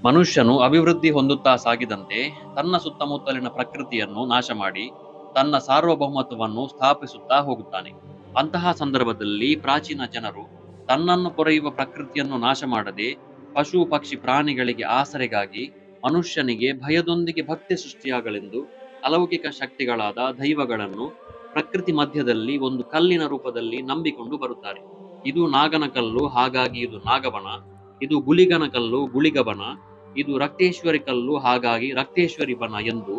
ಮನುಷ್ಯನು ಅಭಿವೃದ್ಧಿ ಹೊಂದುತ್ತಾ ಸಾಗಿದಂತೆ ತನ್ನ ಸುತ್ತಮುತ್ತಲಿನ ಪ್ರಕೃತಿಯನ್ನು ನಾಶ ಮಾಡಿ ತನ್ನ ಸಾರ್ವಭೌಮತ್ವವನ್ನು ಸ್ಥಾಪಿಸುತ್ತಾ ಹೋಗುತ್ತಾನೆ. ಅಂತಹ ಸಂದರ್ಭದಲ್ಲಿ ಪ್ರಾಚೀನ ಜನರು ತನ್ನನ್ನು ಪೊರೆಯುವ ಪ್ರಕೃತಿಯನ್ನು ನಾಶ ಮಾಡದೆ ಪಶು ಪಕ್ಷಿ ಪ್ರಾಣಿಗಳಿಗೆ ಆಸರೆಗಾಗಿ ಮನುಷ್ಯನಿಗೆ ಭಯದೊಂದಿಗೆ ಭಕ್ತಿ ಸೃಷ್ಟಿಯಾಗಲೆಂದು ಅಲೌಕಿಕ ಶಕ್ತಿಗಳಾದ ದೈವಗಳನ್ನು ಪ್ರಕೃತಿ ಮಧ್ಯದಲ್ಲಿ ಒಂದು ಕಲ್ಲಿನ ರೂಪದಲ್ಲಿ ನಂಬಿಕೊಂಡು ಬರುತ್ತಾರೆ. ಇದು ನಾಗನ ಕಲ್ಲು, ಹಾಗಾಗಿ ಇದು ನಾಗಬನ. ಇದು ಗುಳಿಗನ ಕಲ್ಲು, ಗುಳಿಗಬನ. ಇದು ರಕ್ತೇಶ್ವರಿ ಕಲ್ಲು, ಹಾಗಾಗಿ ರಕ್ತೇಶ್ವರಿ ಬನ ಎಂದು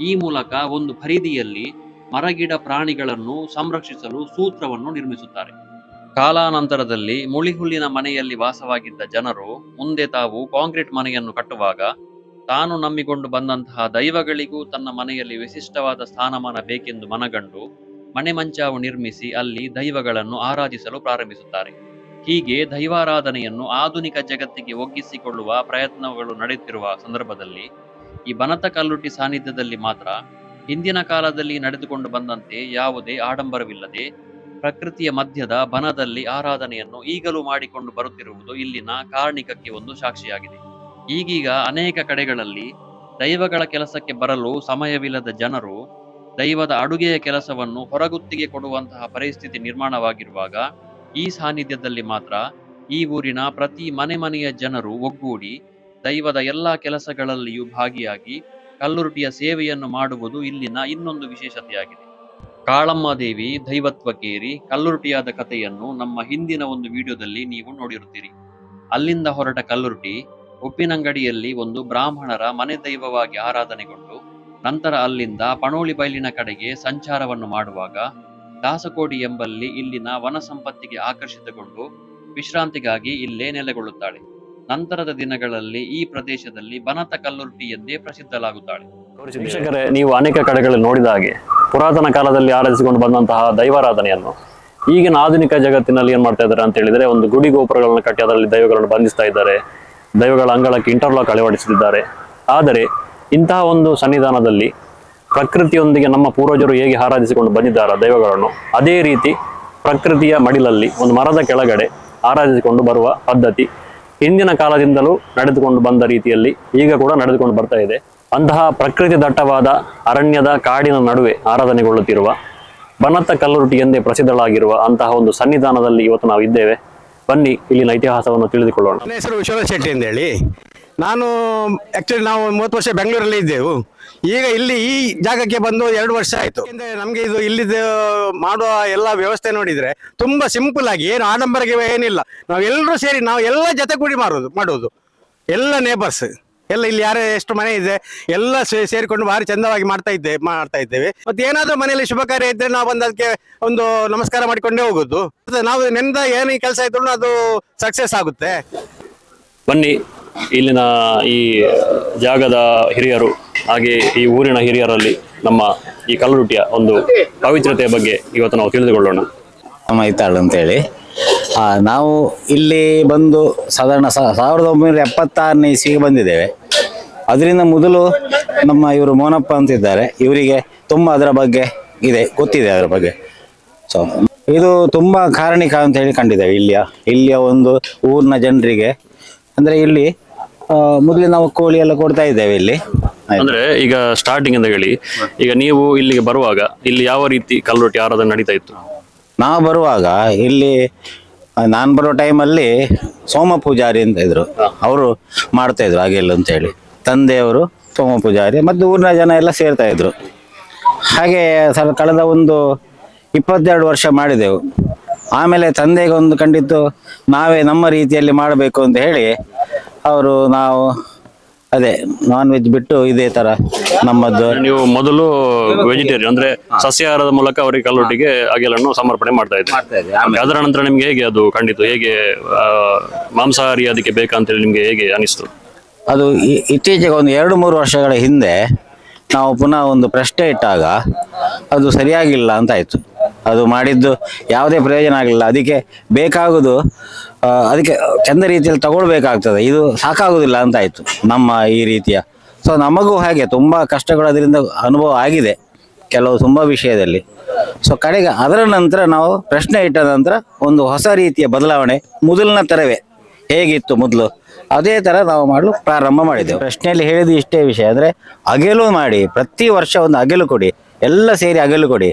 ಈ ಮೂಲಕ ಒಂದು ಪರಿಧಿಯಲ್ಲಿ ಮರಗಿಡ ಪ್ರಾಣಿಗಳನ್ನು ಸಂರಕ್ಷಿಸಲು ಸೂತ್ರವನ್ನು ನಿರ್ಮಿಸುತ್ತಾರೆ. ಕಾಲಾನಂತರದಲ್ಲಿ ಮುಳಿಹುಲ್ಲಿನ ಮನೆಯಲ್ಲಿ ವಾಸವಾಗಿದ್ದ ಜನರು ಮುಂದೆ ತಾವು ಕಾಂಕ್ರೀಟ್ ಮನೆಯನ್ನು ಕಟ್ಟುವಾಗ ತಾನು ನಂಬಿಕೊಂಡು ಬಂದಂತಹ ದೈವಗಳಿಗೂ ತನ್ನ ಮನೆಯಲ್ಲಿ ವಿಶಿಷ್ಟವಾದ ಸ್ಥಾನಮಾನ ಬೇಕೆಂದು ಮನಗಂಡು ಮನೆ ಮಂಚಾವು ನಿರ್ಮಿಸಿ ಅಲ್ಲಿ ದೈವಗಳನ್ನು ಆರಾಧಿಸಲು ಪ್ರಾರಂಭಿಸುತ್ತಾರೆ. ಹೀಗೆ ದೈವಾರಾಧನೆಯನ್ನು ಆಧುನಿಕ ಜಗತ್ತಿಗೆ ಒಗ್ಗಿಸಿಕೊಳ್ಳುವ ಪ್ರಯತ್ನಗಳು ನಡೆಯುತ್ತಿರುವ ಸಂದರ್ಭದಲ್ಲಿ ಈ ಬನತ ಕಲ್ಲುಟಿ ಸಾನ್ನಿಧ್ಯದಲ್ಲಿ ಮಾತ್ರ ಹಿಂದಿನ ಕಾಲದಲ್ಲಿ ನಡೆದುಕೊಂಡು ಬಂದಂತೆ ಯಾವುದೇ ಆಡಂಬರವಿಲ್ಲದೆ ಪ್ರಕೃತಿಯ ಮಧ್ಯದ ಬನದಲ್ಲಿ ಆರಾಧನೆಯನ್ನು ಈಗಲೂ ಮಾಡಿಕೊಂಡು ಬರುತ್ತಿರುವುದು ಇಲ್ಲಿನ ಕಾರ್ಣಿಕಕ್ಕೆ ಒಂದು ಸಾಕ್ಷಿಯಾಗಿದೆ. ಈಗೀಗ ಅನೇಕ ಕಡೆಗಳಲ್ಲಿ ದೈವಗಳ ಕೆಲಸಕ್ಕೆ ಬರಲು ಸಮಯವಿಲ್ಲದ ಜನರು ದೈವದ ಅಡುಗೆಯ ಕೆಲಸವನ್ನು ಹೊರಗುತ್ತಿಗೆ ಕೊಡುವಂತಹ ಪರಿಸ್ಥಿತಿ ನಿರ್ಮಾಣವಾಗಿರುವಾಗ ಈ ಸಾನ್ನಿಧ್ಯದಲ್ಲಿ ಮಾತ್ರ ಈ ಊರಿನ ಪ್ರತಿ ಮನೆಯ ಜನರು ಒಗ್ಗೂಡಿ ದೈವದ ಎಲ್ಲಾ ಕೆಲಸಗಳಲ್ಲಿಯೂ ಭಾಗಿಯಾಗಿ ಕಲ್ಲುರುಟಿಯ ಸೇವೆಯನ್ನು ಮಾಡುವುದು ಇಲ್ಲಿನ ಇನ್ನೊಂದು ವಿಶೇಷತೆಯಾಗಿದೆ. ಕಾಳಮ್ಮ ದೇವಿ ದೈವತ್ವಕ್ಕೇರಿ ಕಲ್ಲುರುಟಿಯಾದ ಕಥೆಯನ್ನು ನಮ್ಮ ಹಿಂದಿನ ಒಂದು ವಿಡಿಯೋದಲ್ಲಿ ನೀವು ನೋಡಿರುತ್ತೀರಿ. ಅಲ್ಲಿಂದ ಹೊರಟ ಕಲ್ಲುರುಟಿ ಉಪ್ಪಿನಂಗಡಿಯಲ್ಲಿ ಒಂದು ಬ್ರಾಹ್ಮಣರ ಮನೆ ದೈವವಾಗಿ ಆರಾಧನೆಗೊಂಡು ನಂತರ ಅಲ್ಲಿಂದ ಪಣೋಳಿ ಬೈಲಿನ ಕಡೆಗೆ ಸಂಚಾರವನ್ನು ಮಾಡುವಾಗ ದಾಸಕೋಡಿ ಎಂಬಲ್ಲಿ ಇಲ್ಲಿನ ವನ ಸಂಪತ್ತಿಗೆ ಆಕರ್ಷಿತಗೊಂಡು ವಿಶ್ರಾಂತಿಗಾಗಿ ಇಲ್ಲೇ ನೆಲೆಗೊಳ್ಳುತ್ತಾಳೆ. ನಂತರದ ದಿನಗಳಲ್ಲಿ ಈ ಪ್ರದೇಶದಲ್ಲಿ ಬನತ ಕಲ್ಲುರುಟಿ ಎಂದೇ ಪ್ರಸಿದ್ಧಲಾಗುತ್ತಾಳೆ. ವೀಕ್ಷಕರೇ, ನೀವು ಅನೇಕ ಕಡೆಗಳಲ್ಲಿ ನೋಡಿದ ಹಾಗೆ ಪುರಾತನ ಕಾಲದಲ್ಲಿ ಆರಾಧಿಸಿಕೊಂಡು ಬಂದಂತಹ ದೈವಾರಾಧನೆಯನ್ನು ಈಗಿನ ಆಧುನಿಕ ಜಗತ್ತಿನಲ್ಲಿ ಏನ್ ಮಾಡ್ತಾ ಇದ್ದಾರೆ ಅಂತ ಹೇಳಿದ್ರೆ, ಒಂದು ಗುಡಿ ಗೋಪುರಗಳನ್ನು ಕಟ್ಟಿ ಅದರಲ್ಲಿ ದೈವಗಳನ್ನು ಬಂಧಿಸ್ತಾ ಇದ್ದಾರೆ, ದೈವಗಳ ಅಂಗಳಕ್ಕೆ ಇಂಟರ್ಲಾಕ್ ಅಳವಡಿಸುತ್ತಿದ್ದಾರೆ. ಆದರೆ ಇಂತಹ ಒಂದು ಸನ್ನಿಧಾನದಲ್ಲಿ ಪ್ರಕೃತಿಯೊಂದಿಗೆ ನಮ್ಮ ಪೂರ್ವಜರು ಹೇಗೆ ಆರಾಧಿಸಿಕೊಂಡು ಬಂದಿದ್ದಾರೆ ದೈವಗಳನ್ನು, ಅದೇ ರೀತಿ ಪ್ರಕೃತಿಯ ಮಡಿಲಲ್ಲಿ ಒಂದು ಮರದ ಕೆಳಗಡೆ ಆರಾಧಿಸಿಕೊಂಡು ಬರುವ ಪದ್ಧತಿ ಹಿಂದಿನ ಕಾಲದಿಂದಲೂ ನಡೆದುಕೊಂಡು ಬಂದ ರೀತಿಯಲ್ಲಿ ಈಗ ಕೂಡ ನಡೆದುಕೊಂಡು ಬರ್ತಾ ಇದೆ. ಅಂತಹ ಪ್ರಕೃತಿ ದಟ್ಟವಾದ ಅರಣ್ಯದ ಕಾಡಿನ ನಡುವೆ ಆರಾಧನೆಗೊಳ್ಳುತ್ತಿರುವ ಬನತ ಕಲ್ಲುರುಟಿ ಎಂದೇ ಪ್ರಸಿದ್ಧಳಾಗಿರುವ ಅಂತಹ ಒಂದು ಸನ್ನಿಧಾನದಲ್ಲಿ ಇವತ್ತು ನಾವು ಇದ್ದೇವೆ. ಬನ್ನಿ ಇಲ್ಲಿನ ಇತಿಹಾಸವನ್ನು ತಿಳಿದುಕೊಳ್ಳೋಣ. ನನ್ನ ಹೆಸರು ವಿಶ್ವನಾಥ್ ಶೆಟ್ಟಿ ಅಂತ ಹೇಳಿ. ನಾವು 30 ವರ್ಷ ಬೆಂಗಳೂರಲ್ಲಿ ಇದ್ದೆವು. ಈಗ ಇಲ್ಲಿ ಈ ಜಾಗಕ್ಕೆ ಬಂದು 2 ವರ್ಷ ಆಯಿತು. ನಮಗೆ ಇದು ಇಲ್ಲಿದ್ದು ಮಾಡುವ ಎಲ್ಲ ವ್ಯವಸ್ಥೆ ನೋಡಿದ್ರೆ ತುಂಬಾ ಸಿಂಪಲ್ ಆಗಿ, ಏನು ಆಡಂಬರಕ್ಕೆ ಏನಿಲ್ಲ. ನಾವೆಲ್ಲರೂ ಸೇರಿ ನಾವು ಎಲ್ಲ ಜೊತೆಗೂಡಿ ಮಾಡುವುದು ಎಲ್ಲ ನೇಬರ್ಸ್ ಎಲ್ಲ ಇಲ್ಲಿ ಯಾರೇ ಎಷ್ಟು ಮನೆ ಇದೆ ಎಲ್ಲ ಸೇರಿಕೊಂಡು ಭಾರಿ ಚಂದವಾಗಿ ಮಾಡ್ತಾ ಇದ್ದೇವೆ. ಮತ್ತೆ ಏನಾದ್ರೂ ಮನೆಯಲ್ಲಿ ಶುಭ ಕಾರ್ಯ ಇದ್ರೆ ನಾವು ಅದಕ್ಕೆ ಒಂದು ನಮಸ್ಕಾರ ಮಾಡಿಕೊಂಡೇ ಹೋಗುದು. ನಾವು ನೆಂದ ಏನು ಕೆಲಸ ಇದ್ರು ಅದು ಸಕ್ಸಸ್ ಆಗುತ್ತೆ. ಬನ್ನಿ ಇಲ್ಲಿನ ಈ ಜಾಗದ ಹಿರಿಯರು ಹಾಗೆ ಈ ಊರಿನ ಹಿರಿಯರಲ್ಲಿ ನಮ್ಮ ಈ ಕಲ್ಲುರುಟಿಯ ಒಂದು ಪವಿತ್ರತೆಯ ಬಗ್ಗೆ ಇವತ್ತು ನಾವು ತಿಳಿದುಕೊಳ್ಳೋಣ. ಮೈತಾಳು ಅಂತೇಳಿ ನಾವು ಇಲ್ಲಿ ಬಂದು ಸಾಧಾರಣ 1976ನೇ ಇಸ್ವಿಗೆ ಬಂದಿದ್ದೇವೆ. ಅದರಿಂದ ಮೊದಲು ನಮ್ಮ ಇವರು ಮೋನಪ್ಪ ಅಂತಿದ್ದಾರೆ, ಇವರಿಗೆ ತುಂಬ ಅದರ ಬಗ್ಗೆ ಗೊತ್ತಿದೆ ಅದರ ಬಗ್ಗೆ. ಸೊ ಇದು ತುಂಬ ಕಾರಣಿಕ ಅಂತ ಹೇಳಿ ಕಂಡಿದ್ದೇವೆ ಇಲ್ಲಿಯ ಒಂದು ಊರಿನ ಜನರಿಗೆ. ಅಂದರೆ ಇಲ್ಲಿ ಮೊದಲು ನಾವು ಕೋಳಿ ಎಲ್ಲ ಕೊಡ್ತಾ ಇದ್ದೇವೆ ಇಲ್ಲಿ. ಅಂದ್ರೆ ಈಗ ಸ್ಟಾರ್ಟಿಂಗ್ ಅಂತ ಹೇಳಿ, ಈಗ ನೀವು ಇಲ್ಲಿಗೆ ಬರುವಾಗ ಇಲ್ಲಿ ಯಾವ ರೀತಿ ಕಲ್ಲುರುಟಿ ಆರಾಧನೆ ನಡೀತಾ ಇತ್ತು? ನಾವು ಬರುವಾಗ ಇಲ್ಲಿ ನಾನು ಬರೋ ಟೈಮಲ್ಲಿ ಸೋಮ ಪೂಜಾರಿ ಅಂತ ಇದ್ರು, ಅವರು ಮಾಡ್ತಾ ಇದ್ರು ಹಾಗೆಲ್ಲ ಅಂತ ಹೇಳಿ. ತಂದೆಯವರು ಸೋಮ ಪೂಜಾರಿ ಮತ್ತು ಊರಿನ ಜನ ಎಲ್ಲ ಸೇರ್ತಾ ಇದ್ರು. ಹಾಗೆ ಕಳೆದ ಒಂದು 22 ವರ್ಷ ಮಾಡಿದೆವು. ಆಮೇಲೆ ತಂದೆಗೆ ಒಂದು ಕಂಡಿತ್ತು ನಾವೇ ನಮ್ಮ ರೀತಿಯಲ್ಲಿ ಮಾಡಬೇಕು ಅಂತ ಹೇಳಿ ನಾವು ನಾನ್ ವೆಜ್ ಬಿಟ್ಟು ಇದೇ ತರ ನಮ್ಮದು. ನೀವು ಮೊದಲು ವೆಜಿಟೇರಿಯನ್ ಅಂದ್ರೆ ಸಸ್ಯಾಹಾರದ ಮೂಲಕ ಅವರಿಗೆ ಕಲ್ಲುರುಟಿಗೆ ಅಗೆಲನ್ನು ಸಮರ್ಪಣೆ ಮಾಡ್ತಾ ಇದ್ದೆ. ಅದರ ನಂತರ ನಿಮ್ಗೆ ಹೇಗೆ ಅದು ಕಂಡಿತು? ಹೇಗೆ ಮಾಂಸಾಹಾರಿ ಅದಕ್ಕೆ ಬೇಕಂತೇಳಿ ನಿಮ್ಗೆ ಹೇಗೆ ಅನಿಸ್ತು? ಅದು ಇತ್ತೀಚೆಗೆ ಒಂದು 2-3 ವರ್ಷಗಳ ಹಿಂದೆ ನಾವು ಪುನಃ ಒಂದು ಪ್ರಶ್ನೆ ಇಟ್ಟಾಗ ಅದು ಸರಿಯಾಗಿಲ್ಲ ಅಂತ ಆಯ್ತು. ಅದು ಮಾಡಿದ್ದು ಯಾವುದೇ ಪ್ರಯೋಜನ ಆಗಲಿಲ್ಲ. ಅದಕ್ಕೆ ಬೇಕಾಗುದು ಅದಕ್ಕೆ ಚಂದ ರೀತಿಯಲ್ಲಿ ತಗೊಳ್ಬೇಕಾಗ್ತದೆ, ಇದು ಸಾಕಾಗುದಿಲ್ಲ ಅಂತ ಆಯ್ತು ನಮ್ಮ ಈ ರೀತಿಯ. ಸೊ ನಮಗೂ ಹಾಗೆ ತುಂಬ ಕಷ್ಟಗಳು ಅದರಿಂದ ಅನುಭವ ಆಗಿದೆ ಕೆಲವು ತುಂಬ ವಿಷಯದಲ್ಲಿ. ಸೊ ಕಡೆಗೆ ಅದರ ನಂತರ ನಾವು ಪ್ರಶ್ನೆ ಇಟ್ಟ ನಂತರ ಒಂದು ಹೊಸ ರೀತಿಯ ಬದಲಾವಣೆ, ಮೊದಲಿನ ಥರವೇ ಹೇಗಿತ್ತು ಮೊದಲು ಅದೇ ಥರ ನಾವು ಮಾಡಲು ಪ್ರಾರಂಭ ಮಾಡಿದ್ದೆವು. ಪ್ರಶ್ನೆಯಲ್ಲಿ ಹೇಳಿದ ಇಷ್ಟೇ ವಿಷಯ ಅಂದರೆ ಅಗೆಲು ಮಾಡಿ, ಪ್ರತಿ ವರ್ಷ ಒಂದು ಅಗೆಲು ಕೊಡಿ, ಎಲ್ಲ ಸೇರಿ ಅಗೆಲು ಕೊಡಿ,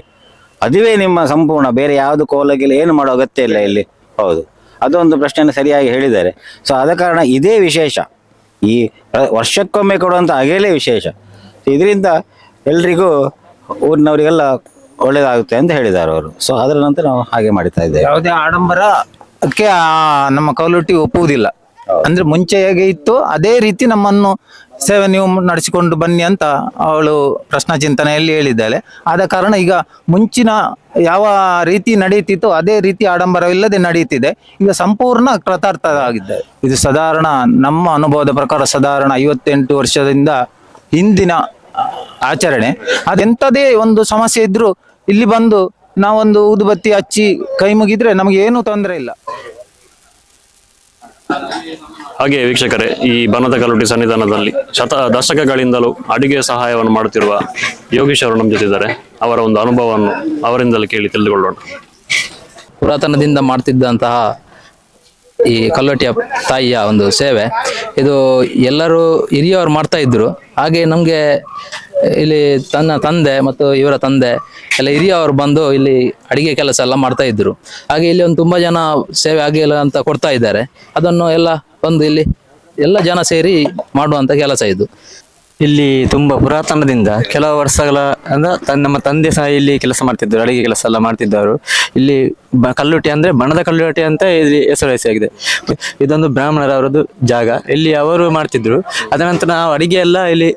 ಅದುವೇ ನಿಮ್ಮ ಸಂಪೂರ್ಣ, ಬೇರೆ ಯಾವುದು ಕೋಲಗಿಲ್ಲ ಏನು ಮಾಡೋ ಅಗತ್ಯ ಇಲ್ಲ ಇಲ್ಲಿ. ಹೌದು, ಅದೊಂದು ಪ್ರಶ್ನೆಯನ್ನು ಸರಿಯಾಗಿ ಹೇಳಿದ್ದಾರೆ. ಸೊ ಆದ ಕಾರಣ ಇದೇ ವಿಶೇಷ, ಈ ವರ್ಷಕ್ಕೊಮ್ಮೆ ಕೊಡುವಂಥ ಅಗೆಲೇ ವಿಶೇಷ. ಇದರಿಂದ ಎಲ್ರಿಗೂ ಊರಿನವರಿಗೆಲ್ಲ ಒಳ್ಳೇದಾಗುತ್ತೆ ಅಂತ ಹೇಳಿದ್ದಾರೆ ಅವರು. ಸೊ ಅದರ ನಂತರ ನಾವು ಹಾಗೆ ಮಾಡ್ತಾ ಇದ್ದೇವೆ. ಯಾವುದೇ ಆಡಂಬರಕ್ಕೆ ನಮ್ಮ ಕೌಲೊಟ್ಟಿ ಒಪ್ಪುವುದಿಲ್ಲ. ಅಂದ್ರೆ ಮುಂಚೆ ಹೇಗೆ ಇತ್ತು ಅದೇ ರೀತಿ ನಮ್ಮನ್ನು ಸೇವೆ ನೀವು ನಡೆಸಿಕೊಂಡು ಬನ್ನಿ ಅಂತ ಅವಳು ಪ್ರಶ್ನಾ ಚಿಂತನೆಯಲ್ಲಿ ಹೇಳಿದ್ದಾಳೆ. ಆದ ಕಾರಣ ಈಗ ಮುಂಚಿನ ಯಾವ ರೀತಿ ನಡೆಯುತ್ತಿತ್ತು ಅದೇ ರೀತಿ ಆಡಂಬರವಿಲ್ಲದೆ ನಡೆಯುತ್ತಿದೆ. ಈಗ ಸಂಪೂರ್ಣ ಕೃತಾರ್ಥರಾಗಿದ್ದಾರೆ. ಇದು ಸಾಧಾರಣ ನಮ್ಮ ಅನುಭವದ ಪ್ರಕಾರ ಸಾಧಾರಣ 58 ವರ್ಷದಿಂದ ಹಿಂದಿನ ಆಚರಣೆ. ಅದೆಂಥದೇ ಒಂದು ಸಮಸ್ಯೆ ಇದ್ರೂ ಇಲ್ಲಿ ಬಂದು ನಾವೊಂದು ಊದುಬತ್ತಿ ಹಚ್ಚಿ ಕೈ ಮುಗಿದ್ರೆ ನಮಗೆ ಏನೂ ತೊಂದರೆ ಇಲ್ಲ. ಹಾಗೆ ವೀಕ್ಷಕರೇ, ಈ ಬನದ ಕಲ್ಲುಟ್ಟಿ ಸನ್ನಿಧಾನದಲ್ಲಿ ದಶಕಗಳಿಂದಲೂ ಅಡಿಗೆ ಸಹಾಯವನ್ನು ಮಾಡುತ್ತಿರುವ ಯೋಗೀಶ್ ಅವರು ನಮ್ಮ ಜೊತೆ ಇದ್ದಾರೆ. ಅವರ ಒಂದು ಅನುಭವವನ್ನು ಅವರಿಂದಲೇ ಕೇಳಿ ತಿಳಿದುಕೊಳ್ಳೋಣ. ಪುರಾತನದಿಂದ ಮಾಡ್ತಿದ್ದಂತಹ ಈ ಕಲ್ಲೊಟ್ಟಿಯ ತಾಯಿಯ ಒಂದು ಸೇವೆ ಇದು ಎಲ್ಲರೂ ಹಿರಿಯವರು ಮಾಡ್ತಾ ಇದ್ರು. ಹಾಗೆ ನಮಗೆ ಇಲ್ಲಿ ತನ್ನ ತಂದೆ ಮತ್ತು ಇವರ ತಂದೆ ಎಲ್ಲ ಹಿರಿಯವರು ಬಂದು ಇಲ್ಲಿ ಅಡಿಗೆ ಕೆಲಸ ಎಲ್ಲ ಮಾಡ್ತಾ ಇದ್ರು. ಹಾಗೆ ಇಲ್ಲಿ ಒಂದು ತುಂಬ ಜನ ಸೇವೆ ಆಗಿಲ್ಲ ಅಂತ ಕೊಡ್ತಾ ಇದ್ದಾರೆ. ಅದನ್ನು ಎಲ್ಲ ಬಂದು ಇಲ್ಲಿ ಎಲ್ಲ ಜನ ಸೇರಿ ಮಾಡುವಂಥ ಕೆಲಸ ಇದು. ಇಲ್ಲಿ ತುಂಬಾ ಪುರಾತನದಿಂದ ಕೆಲವು ವರ್ಷಗಳ ನಮ್ಮ ತಂದೆ ಸಹ ಇಲ್ಲಿ ಕೆಲಸ ಮಾಡ್ತಿದ್ದರು, ಅಡಿಗೆ ಕೆಲಸ ಎಲ್ಲ ಮಾಡ್ತಿದ್ದವರು. ಇಲ್ಲಿ ಕಲ್ಲುಟ್ಟಿ ಅಂದ್ರೆ ಬಣದ ಕಲ್ಲುಟ್ಟಿ ಅಂತ ಇಲ್ಲಿ ಹೆಸರುವಾಸಿಯಾಗಿದೆ. ಇದೊಂದು ಬ್ರಾಹ್ಮಣರವರದ್ದು ಜಾಗ, ಇಲ್ಲಿ ಅವರು ಮಾಡ್ತಿದ್ರು. ಅದ ನಂತರ ನಾವು ಅಡಿಗೆ ಎಲ್ಲ ಇಲ್ಲಿ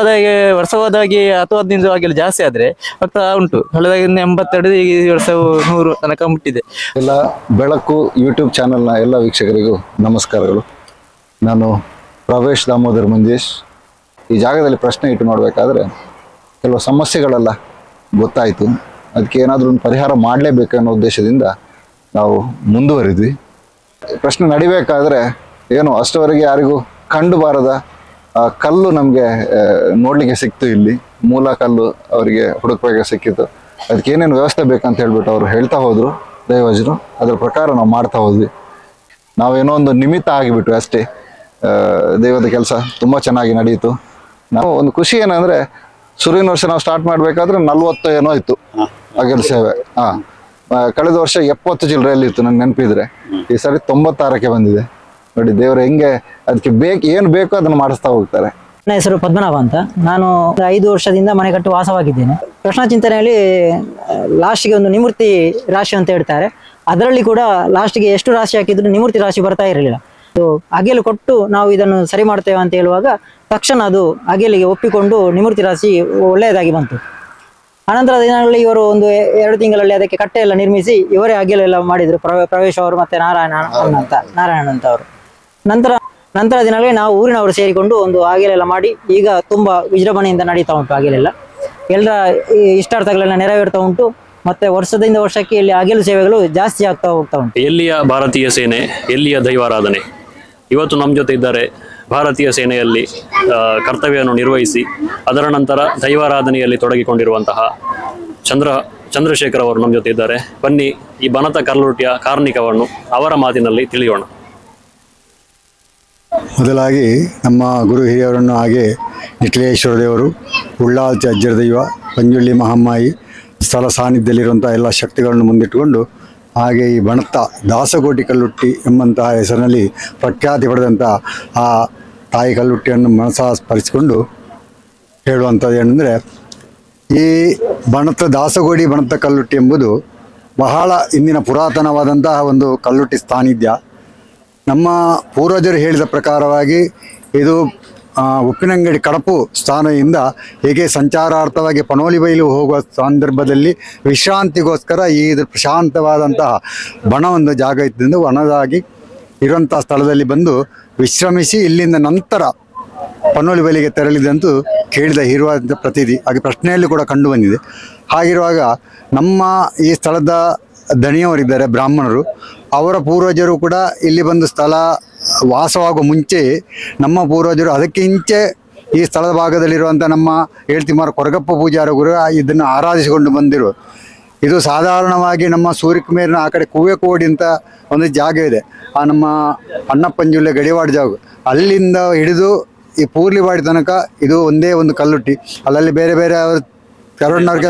ಹಾಗೆ ವರ್ಷ ಹೋದಾಗಿ 10-15 ಆಗಿಲ್ಲ ಜಾಸ್ತಿ ಆದ್ರೆ ಆಗ್ತಾ ಉಂಟು. ಕಳೆದಾಗಿ 82 ಈ ವರ್ಷವು 100 ತನಕ ಮುಟ್ಟಿದೆ. ಎಲ್ಲ ಬೆಳಕು ಯೂಟ್ಯೂಬ್ ಚಾನೆಲ್ನ ಎಲ್ಲ ವೀಕ್ಷಕರಿಗೂ ನಮಸ್ಕಾರಗಳು. ನಾನು ಪ್ರವೇಶ್ ದಾಮೋದರ್ ಮಂಜೇಶ್. ಈ ಜಾಗದಲ್ಲಿ ಪ್ರಶ್ನೆ ಇಟ್ಟು ಮಾಡಬೇಕಾದ್ರೆ ಕೆಲವು ಸಮಸ್ಯೆಗಳೆಲ್ಲ ಗೊತ್ತಾಯಿತು. ಅದಕ್ಕೆ ಏನಾದರೂ ಒಂದು ಪರಿಹಾರ ಮಾಡಲೇಬೇಕು ಅನ್ನೋ ಉದ್ದೇಶದಿಂದ ನಾವು ಮುಂದುವರಿದ್ವಿ. ಪ್ರಶ್ನೆ ನಡಿಬೇಕಾದ್ರೆ ಏನು ಅಷ್ಟವರೆಗೆ ಯಾರಿಗೂ ಕಂಡು ಬಾರದ ಕಲ್ಲು ನಮಗೆ ನೋಡಲಿಕ್ಕೆ ಸಿಕ್ತು. ಇಲ್ಲಿ ಮೂಲ ಕಲ್ಲು ಅವರಿಗೆ ಹುಡುಕಬೇಕು ಸಿಕ್ಕಿತ್ತು. ಅದಕ್ಕೆ ಏನೇನು ವ್ಯವಸ್ಥೆ ಬೇಕಂತ ಹೇಳ್ಬಿಟ್ಟು ಅವರು ಹೇಳ್ತಾ ಹೋದರು ದೈವಜರು. ಅದರ ಪ್ರಕಾರ ನಾವು ಮಾಡ್ತಾ ಹೋದ್ವಿ. ನಾವೇನೋ ಒಂದು ನಿಮಿತ್ತ ಆಗಿಬಿಟ್ವಿ ಅಷ್ಟೇ. ದೈವದ ಕೆಲಸ ತುಂಬ ಚೆನ್ನಾಗಿ ನಡೆಯಿತು. ನಾವು ಒಂದು ಖುಷಿ ಏನಂದ್ರೆ ಶುರುವಿನ ವರ್ಷ ನಾವು ಸ್ಟಾರ್ಟ್ ಮಾಡಬೇಕಾದ್ರೆ 40 ಏನೋ ಇತ್ತು ಅಗೆಲ್ ಸೇವೆ. ಕಳೆದ ವರ್ಷ 70 ಚಿಲ್ಲರೆಯಲ್ಲಿ ಇತ್ತು ನನಗೆ ನೆನಪಿದ್ರೆ. ಈ ಸರಿ 96ಕ್ಕೆ ಬಂದಿದೆ. ನೋಡಿ ದೇವರು ಹೆಂಗೆ ಅದಕ್ಕೆ ಏನು ಬೇಕೋ ಅದನ್ನು ಮಾಡಿಸ್ತಾ ಹೋಗ್ತಾರೆ. ನನ್ನ ಹೆಸರು ಪದ್ಮನಾಭ ಅಂತ. ನಾನು 5 ವರ್ಷದಿಂದ ಮನೆ ಕಟ್ಟು ವಾಸವಾಗಿದ್ದೇನೆ. ಪ್ರಶ್ನಾ ಚಿಂತನೆಯಲ್ಲಿ ಲಾಸ್ಟ್ಗೆ ಒಂದು ನಿವೃತ್ತಿ ರಾಶಿ ಅಂತ ಹೇಳ್ತಾರೆ. ಅದರಲ್ಲಿ ಕೂಡ ಲಾಸ್ಟ್ಗೆ ಎಷ್ಟು ರಾಶಿ ಹಾಕಿದ್ರು ನಿವೃತ್ತಿ ರಾಶಿ ಬರ್ತಾ ಇರಲಿಲ್ಲ. ಅಗೆಲು ಕೊಟ್ಟು ನಾವು ಇದನ್ನು ಸರಿ ಮಾಡ್ತೇವೆ ಅಂತ ಹೇಳುವಾಗ ತಕ್ಷಣ ಅದು ಅಗೆಲಿಗೆ ಒಪ್ಪಿಕೊಂಡು ನಿವೃತ್ತಿ ರಾಶಿ ಒಳ್ಳೆಯದಾಗಿ ಬಂತು. ಅನಂತರ ದಿನಗಳಲ್ಲಿ ಇವರು ಒಂದು 2 ತಿಂಗಳಲ್ಲಿ ಅದಕ್ಕೆ ಕಟ್ಟೆ ಎಲ್ಲ ನಿರ್ಮಿಸಿ ಇವರೇ ಅಗೆಲೆಲ್ಲ ಮಾಡಿದ್ರು. ಪ್ರವೇಶ್ ಅವರು ಮತ್ತೆ ನಾರಾಯಣ ಅಂತ ಅವರು. ನಂತರ ದಿನಗಳಲ್ಲಿ ನಾವು ಊರಿನವರು ಸೇರಿಕೊಂಡು ಒಂದು ಅಗೆಲೆಲ್ಲ ಮಾಡಿ ಈಗ ತುಂಬಾ ವಿಜೃಂಭಣೆಯಿಂದ ನಡೀತಾ ಉಂಟು. ಅಗೆಲೆಲ್ಲ ಎಲ್ಲರ ಇಷ್ಟಾರ್ಥಗಳೆಲ್ಲ ನೆರವೇರ್ತಾ ಉಂಟು. ಮತ್ತೆ ವರ್ಷದಿಂದ ವರ್ಷಕ್ಕೆ ಇಲ್ಲಿ ಅಗೆಲು ಸೇವೆಗಳು ಜಾಸ್ತಿ ಆಗ್ತಾ ಹೋಗ್ತಾ ಉಂಟು. ಎಲ್ಲಿಯ ಭಾರತೀಯ ಸೇನೆ, ಎಲ್ಲಿಯ ದೈವಾರಾಧನೆ. ಇವತ್ತು ನಮ್ಮ ಜೊತೆ ಇದ್ದಾರೆ ಭಾರತೀಯ ಸೇನೆಯಲ್ಲಿ ಕರ್ತವ್ಯವನ್ನು ನಿರ್ವಹಿಸಿ ಅದರ ನಂತರ ದೈವಾರಾಧನೆಯಲ್ಲಿ ತೊಡಗಿಕೊಂಡಿರುವಂತಹ ಚಂದ್ರಶೇಖರ್ ಅವರು ನಮ್ಮ ಜೊತೆ ಇದ್ದಾರೆ. ಬನ್ನಿ ಈ ಬನದ ಕಲ್ಲುಟ್ಟಿಯ ಕಾರ್ಣಿಕವನ್ನು ಅವರ ಮಾತಿನಲ್ಲಿ ತಿಳಿಯೋಣ. ಮೊದಲಾಗಿ ನಮ್ಮ ಗುರು ಹಿರಿಯವರನ್ನು ಹಾಗೆ ನಿಖಿಲೇಶ್ವರ ದೇವರು, ಉಳ್ಳಾಲ್ತಿ ಅಜ್ಜರ ದೈವ, ಪಂಜುಳ್ಳಿ ಮಹಮ್ಮಾಯಿ ಸ್ಥಳ ಸಾನ್ನಿಧ್ಯದಲ್ಲಿರುವಂಥ ಎಲ್ಲ ಶಕ್ತಿಗಳನ್ನು ಮುಂದಿಟ್ಟುಕೊಂಡು ಹಾಗೆ ಈ ಬಣತ್ತ ದಾಸಕೋಟಿ ಕಲ್ಲುಟ್ಟಿ ಎಂಬಂತಹ ಹೆಸರಿನಲ್ಲಿ ಪ್ರಖ್ಯಾತಿ ಪಡೆದಂಥ ಆ ತಾಯಿ ಕಲ್ಲುಟ್ಟಿಯನ್ನು ಮನಸ್ಸಾಸ್ಮರಿಸಿಕೊಂಡು ಹೇಳುವಂಥದ್ದು ಏನಂದರೆ, ಈ ಬಣತ್ತ ದಾಸಗೋಡಿ ಬಣತ್ತ ಕಲ್ಲುಟ್ಟಿ ಎಂಬುದು ಬಹಳ ಇಂದಿನ ಪುರಾತನವಾದಂತಹ ಒಂದು ಕಲ್ಲುಟ್ಟಿ ಸಾನ್ನಿಧ್ಯ. ನಮ್ಮ ಪೂರ್ವಜರು ಹೇಳಿದ ಪ್ರಕಾರವಾಗಿ ಇದು ಉಪ್ಪಿನಂಗಡಿ ಕಡಪು ಸ್ಥಾನದಿಂದ ಹೇಗೆ ಸಂಚಾರಾರ್ಥವಾಗಿ ಪನೋಲಿ ಬೈಲು ಹೋಗುವ ಸಂದರ್ಭದಲ್ಲಿ ವಿಶ್ರಾಂತಿಗೋಸ್ಕರ ಈ ಪ್ರಶಾಂತವಾದಂತಹ ಬಣ ಒಂದು ಜಾಗ ಇದ್ದರಿಂದ ವನದಾಗಿ ಇರುವಂಥ ಸ್ಥಳದಲ್ಲಿ ಬಂದು ವಿಶ್ರಮಿಸಿ ಇಲ್ಲಿಂದ ನಂತರ ಪನೋಲಿ ಬೈಲಿಗೆ ತೆರಳಿದಂತೂ ಕೇಳಿದ ಇರುವಂಥ ಪ್ರತೀತಿ ಹಾಗೆ ಪ್ರಶ್ನೆಯಲ್ಲಿ ಕೂಡ ಕಂಡು ಬಂದಿದೆ. ಹಾಗಿರುವಾಗ ನಮ್ಮ ಈ ಸ್ಥಳದ ದಣಿಯವರಿದ್ದಾರೆ ಬ್ರಾಹ್ಮಣರು, ಅವರ ಪೂರ್ವಜರು ಕೂಡ ಇಲ್ಲಿ ಬಂದು ಸ್ಥಳ ವಾಸವಾಗುವ ಮುಂಚೆ ನಮ್ಮ ಪೂರ್ವಜರು ಅದಕ್ಕೆ ಇಂಚೆ ಈ ಸ್ಥಳದ ಭಾಗದಲ್ಲಿರುವಂಥ ನಮ್ಮ ಹೇಳ್ತಿಮಾರ ಕೊರಗಪ್ಪ ಪೂಜಾರ ಗುರು ಇದನ್ನು ಆರಾಧಿಸಿಕೊಂಡು ಬಂದಿರು. ಇದು ಸಾಧಾರಣವಾಗಿ ನಮ್ಮ ಸೂರ್ಯಕುಮೇರಿನ ಆ ಕಡೆ ಕೂವೆಕೋಡಿ ಅಂತ ಒಂದು ಜಾಗ ಇದೆ. ಆ ನಮ್ಮ ಅಣ್ಣಪ್ಪನ ಜಿಲ್ಲೆ ಗಡಿವಾಡ ಜಾಗ ಅಲ್ಲಿಂದ ಹಿಡಿದು ಈ ಪೂರ್ಲಿವಾಡಿ ತನಕ ಇದು ಒಂದೇ ಒಂದು ಕಲ್ಲುಟ್ಟಿ. ಅಲ್ಲಲ್ಲಿ ಬೇರೆ ಬೇರೆ ಅವರು ಕೆಲವ್ರನ್ನವ್ರಿಗೆ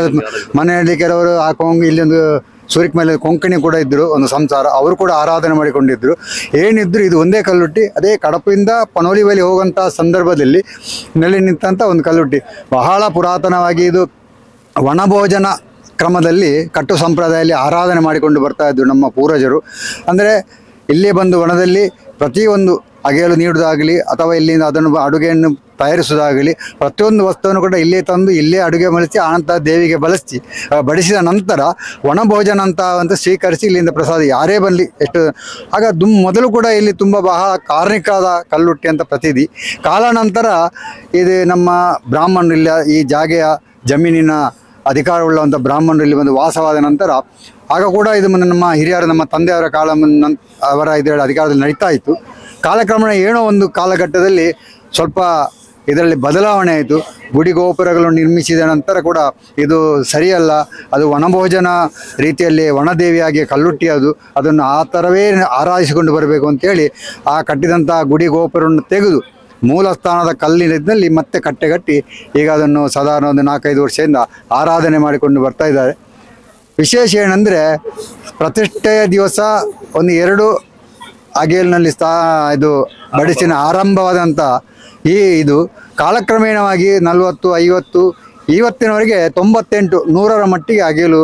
ಮನೆಯಲ್ಲಿ ಕೆಲವರು ಆ ಇಲ್ಲಿ ಒಂದು ಸೂರಿಕ್ ಮೇಲೆ ಕೊಂಕಣಿ ಕೂಡ ಇದ್ದರು, ಒಂದು ಸಂಸಾರ, ಅವರು ಕೂಡ ಆರಾಧನೆ ಮಾಡಿಕೊಂಡಿದ್ರು. ಏನಿದ್ರು ಇದು ಒಂದೇ ಕಲ್ಲುಟ್ಟಿ. ಅದೇ ಕಡಪಿಂದ ಪನೋಲಿ ಬಳಿ ಹೋಗುವಂಥ ಸಂದರ್ಭದಲ್ಲಿ ನೆಲೆ ನಿಂತಹ ಒಂದು ಕಲ್ಲುಟ್ಟಿ. ಬಹಳ ಪುರಾತನವಾಗಿ ಇದು ವನಭೋಜನ ಕ್ರಮದಲ್ಲಿ ಕಟ್ಟು ಸಂಪ್ರದಾಯದಲ್ಲಿ ಆರಾಧನೆ ಮಾಡಿಕೊಂಡು ಬರ್ತಾ ಇದ್ರು ನಮ್ಮ ಪೂರ್ವಜರು. ಅಂದರೆ ಇಲ್ಲೇ ಬಂದು ವನದಲ್ಲಿ ಪ್ರತಿಯೊಂದು ಅಗೆಯಲು ನೀಡುವುದಾಗಲಿ ಅಥವಾ ಇಲ್ಲಿಂದ ಅದನ್ನು ಅಡುಗೆಯನ್ನು ತಯಾರಿಸುವುದಾಗಲಿ ಪ್ರತಿಯೊಂದು ವಸ್ತುವನ್ನು ಕೂಡ ಇಲ್ಲೇ ತಂದು ಇಲ್ಲೇ ಅಡುಗೆ ಮಾಡಿಸಿ ಆನಂತರ ದೇವಿಗೆ ಬಡಿಸಿದ ನಂತರ ವನಭೋಜನ ಅಂತ ಸ್ವೀಕರಿಸಿ ಇಲ್ಲಿಂದ ಪ್ರಸಾದ ಯಾರೇ ಬರಲಿ ಎಷ್ಟು ಆಗ ಮೊದಲು ಕೂಡ ಇಲ್ಲಿ ತುಂಬ ಬಹಳ ಕಾರ್ಣಿಕದ ಕಲ್ಲುಟ್ಟಿ ಅಂತ ಪ್ರತೀತಿ. ಕಾಲಾನಂತರ ಇದು ನಮ್ಮ ಬ್ರಾಹ್ಮಣರು ಇಲ್ಲ ಈ ಜಾಗೆಯ ಜಮೀನಿನ ಅಧಿಕಾರವುಳ್ಳಂಥ ಬ್ರಾಹ್ಮಣರು ಇಲ್ಲಿ ಬಂದು ವಾಸವಾದ ನಂತರ ಆಗ ಕೂಡ ಇದು ನಮ್ಮ ಹಿರಿಯರು ನಮ್ಮ ತಂದೆಯವರ ಅವರ ಇದರಲ್ಲಿ ಅಧಿಕಾರದಲ್ಲಿ ನಡೀತಾ ಇತ್ತು. ಕಾಲಕ್ರಮೇಣ ಏನೋ ಒಂದು ಕಾಲಘಟ್ಟದಲ್ಲಿ ಸ್ವಲ್ಪ ಇದರಲ್ಲಿ ಬದಲಾವಣೆ ಆಯಿತು. ಗುಡಿ ಗೋಪುರಗಳನ್ನು ನಿರ್ಮಿಸಿದ ನಂತರ ಕೂಡ ಇದು ಸರಿಯಲ್ಲ, ಅದು ವನಭೋಜನ ರೀತಿಯಲ್ಲಿ ವನದೇವಿಯಾಗಿ ಕಲ್ಲುಟ್ಟಿ ಅದನ್ನು ಆ ಥರವೇ ಆರಾಧಿಸಿಕೊಂಡು ಬರಬೇಕು ಅಂತೇಳಿ ಆ ಕಟ್ಟಿದಂಥ ಗುಡಿ ಗೋಪುರವನ್ನು ತೆಗೆದು ಮೂಲ ಸ್ಥಾನದ ಕಲ್ಲಿನಲ್ಲಿ ಮತ್ತೆ ಕಟ್ಟೆಗಟ್ಟಿ ಈಗ ಅದನ್ನು ಸಾಧಾರಣ ಒಂದು 4-5 ವರ್ಷದಿಂದ ಆರಾಧನೆ ಮಾಡಿಕೊಂಡು ಬರ್ತಾ ಇದ್ದಾರೆ. ವಿಶೇಷ ಏನಂದರೆ ಪ್ರತಿಷ್ಠೆಯ ದಿವಸ ಒಂದು 2 ಅಗೆಯಲ್ನಲ್ಲಿ ಇದು ಬಡಿಸಿನ ಆರಂಭವಾದಂಥ ಇದು ಕಾಲಕ್ರಮೇಣವಾಗಿ 40, 50 ಇವತ್ತಿನವರೆಗೆ 98, 100ರ ಮಟ್ಟಿಗೆ ಅಗೆಯಲು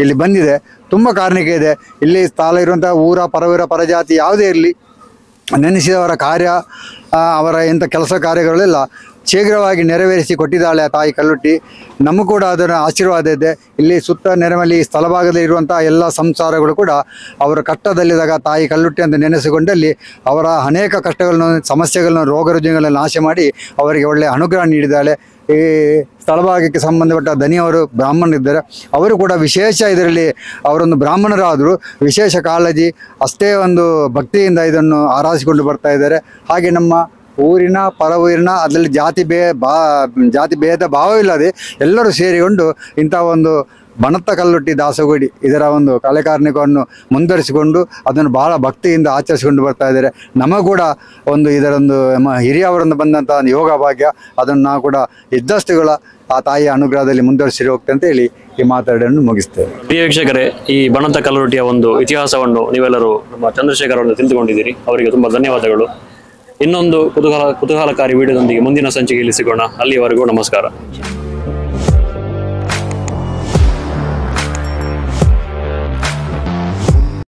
ಇಲ್ಲಿ ಬಂದಿದೆ. ತುಂಬ ಕಾರಣಿಕ ಇದೆ. ಇಲ್ಲಿ ಸ್ಥಳ ಇರುವಂಥ ಊರ ಪರವೀರ ಪರಜಾತಿ ಯಾವುದೇ ಇರಲಿ ನೆನೆಸಿದವರ ಕಾರ್ಯ ಅವರ ಎಂಥ ಕೆಲಸ ಕಾರ್ಯಗಳೆಲ್ಲ ಶೀಘ್ರವಾಗಿ ನೆರವೇರಿಸಿ ಕೊಟ್ಟಿದ್ದಾಳೆ ಆ ತಾಯಿ ಕಲ್ಲುಟ್ಟಿ. ನಮಗೂ ಕೂಡ ಅದರ ಆಶೀರ್ವಾದ ಇದೆ. ಇಲ್ಲಿ ಸುತ್ತ ನೆರಮಲ್ಲಿ ಸ್ಥಳಭಾಗದಲ್ಲಿ ಇರುವಂಥ ಎಲ್ಲ ಸಂಸಾರಗಳು ಕೂಡ ಅವರ ಕಷ್ಟದಲ್ಲಿದ್ದಾಗ ತಾಯಿ ಕಲ್ಲುಟ್ಟಿ ಅಂತ ನೆನೆಸಿಕೊಂಡಲ್ಲಿ ಅವರ ಅನೇಕ ಕಷ್ಟಗಳನ್ನು ಸಮಸ್ಯೆಗಳನ್ನು ರೋಗ ರುಜಿನಗಳನ್ನು ನಾಶ ಮಾಡಿ ಅವರಿಗೆ ಒಳ್ಳೆಯ ಅನುಗ್ರಹ ನೀಡಿದ್ದಾಳೆ. ಈ ಸ್ಥಳಭಾಗಕ್ಕೆ ಸಂಬಂಧಪಟ್ಟ ದನಿಯವರು ಬ್ರಾಹ್ಮಣರಿದ್ದಾರೆ. ಅವರು ಕೂಡ ವಿಶೇಷ ಇದರಲ್ಲಿ ಅವರೊಂದು ಬ್ರಾಹ್ಮಣರಾದರೂ ವಿಶೇಷ ಕಾಳಜಿ ಅಷ್ಟೇ ಒಂದು ಭಕ್ತಿಯಿಂದ ಇದನ್ನು ಆರಾಧಿಸಿಕೊಂಡು ಬರ್ತಾ ಇದ್ದಾರೆ. ಹಾಗೆ ನಮ್ಮ ಊರಿನ ಪರ ಊರಿನ ಅದರಲ್ಲಿ ಜಾತಿ ಭೇದ ಭಾವವಿಲ್ಲದೆ ಎಲ್ಲರೂ ಸೇರಿಕೊಂಡು ಇಂಥ ಒಂದು ಬಣತ್ತ ಕಲ್ಲುಟ್ಟಿ ದಾಸಗುಡಿ ಇದರ ಒಂದು ಕಲೆ ಕಾರ್ಣಿಕವನ್ನು ಮುಂದುವರಿಸಿಕೊಂಡು ಅದನ್ನು ಬಹಳ ಭಕ್ತಿಯಿಂದ ಆಚರಿಸಿಕೊಂಡು ಬರ್ತಾ ಇದ್ದಾರೆ. ನಮಗೂ ಕೂಡ ಒಂದು ಇದರೊಂದು ನಮ್ಮ ಹಿರಿಯವರಿಂದ ಬಂದಂಥ ಒಂದು ಯೋಗ ಭಾಗ್ಯ, ಅದನ್ನು ನಾವು ಕೂಡ ಇದ್ದಷ್ಟುಗಳ ಆ ತಾಯಿಯ ಅನುಗ್ರಹದಲ್ಲಿ ಮುಂದುವರಿಸಿ ಹೋಗ್ತೇವೆ ಅಂತ ಹೇಳಿ ಈ ಮಾತಾಡೋದನ್ನು ಮುಗಿಸ್ತೇವೆ. ಪ್ರಿಯ ವೀಕ್ಷಕರೇ, ಈ ಬಣಂತ ಕಲ್ಲುಟ್ಟಿಯ ಒಂದು ಇತಿಹಾಸವನ್ನು ನೀವೆಲ್ಲರೂ ನಮ್ಮ ಚಂದ್ರಶೇಖರ್ ಅವರನ್ನು ತಿಳಿದುಕೊಂಡಿದ್ದೀರಿ. ಅವರಿಗೆ ತುಂಬ ಧನ್ಯವಾದಗಳು. ಇನ್ನೊಂದು ಕುತೂಹಲಕಾರಿ ವಿಡಿಯೋದೊಂದಿಗೆ ಮುಂದಿನ ಸಂಚಿಕೆಯಲ್ಲಿ ಸಿಗೋಣ. ಅಲ್ಲಿಯವರೆಗೂ ನಮಸ್ಕಾರ.